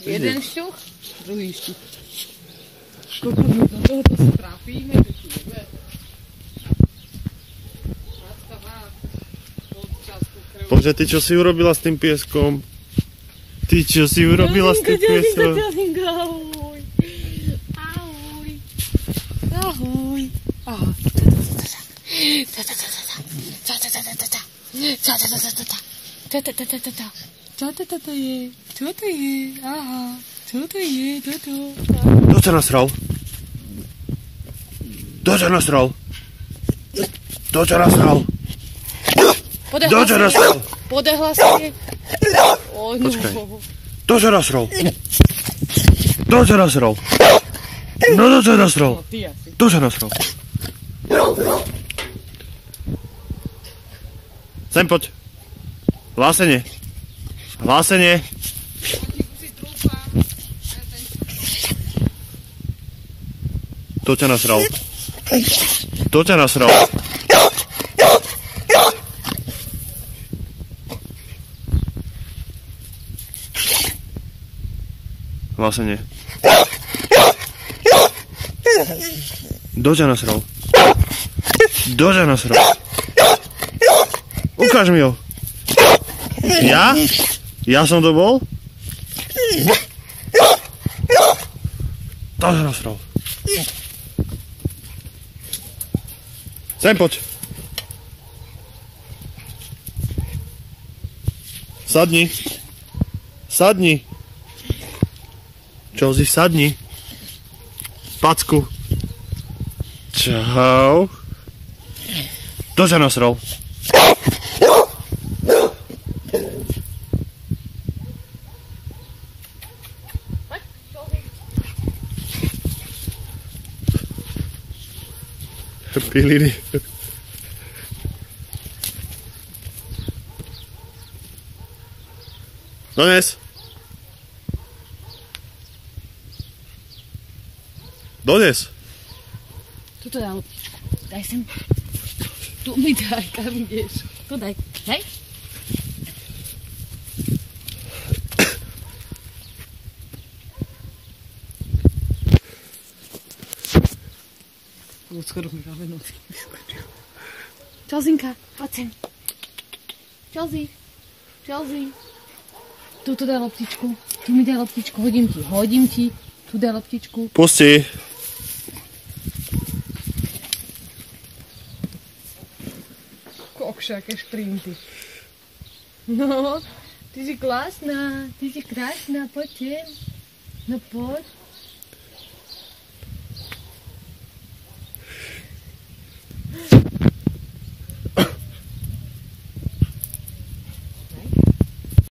Jeden šťuch, druhý šťuch. Koľko do tohoto sa trápíme, že tu jebe. Macka má polčasku krv. Bože, ty čo si urobila s tým pieskom? Ty čo si urobila s tým pieskom? Ďalinka, ahoj. Ahoj. Ahoj. Ahoj. Čo to je? Čo to je? Aha. Čo to je? Toto. Kto ťa nasral? Kto ťa nasral? Kto ťa nasral? Kto ťa nasral? Podaj hlasne. Počkaj. Kto ťa nasral? Kto ťa nasral? No kto ťa nasral? Kto ťa nasral? Sem poď. Hlásenie. Hlásenie. Kto ťa nasral? Kto ťa nasral? Hlásenie. Kto ťa nasral? Kto ťa nasral? Ukáž mi ho. Ja? Ja som to bol? Kto ťa nasral? Sem poď. Sadni. Sadni. Čozi, sadni. Packu. Čau. Kto ťa nasral? Piliny. Dones. Dones. Tuto daj loptičku. Daj sem. Tu mi daj, kam ideš. Tu daj. Daj. Skoro mi dáme noci. Čelzinka, poď sem. Čelzi. Čelzi. Tu daj loptičku. Tu mi daj loptičku. Hodím ti. Tu daj loptičku. Pusti. Kokša, aké šprinty. No, ty si krásna. Poď sem. No poď.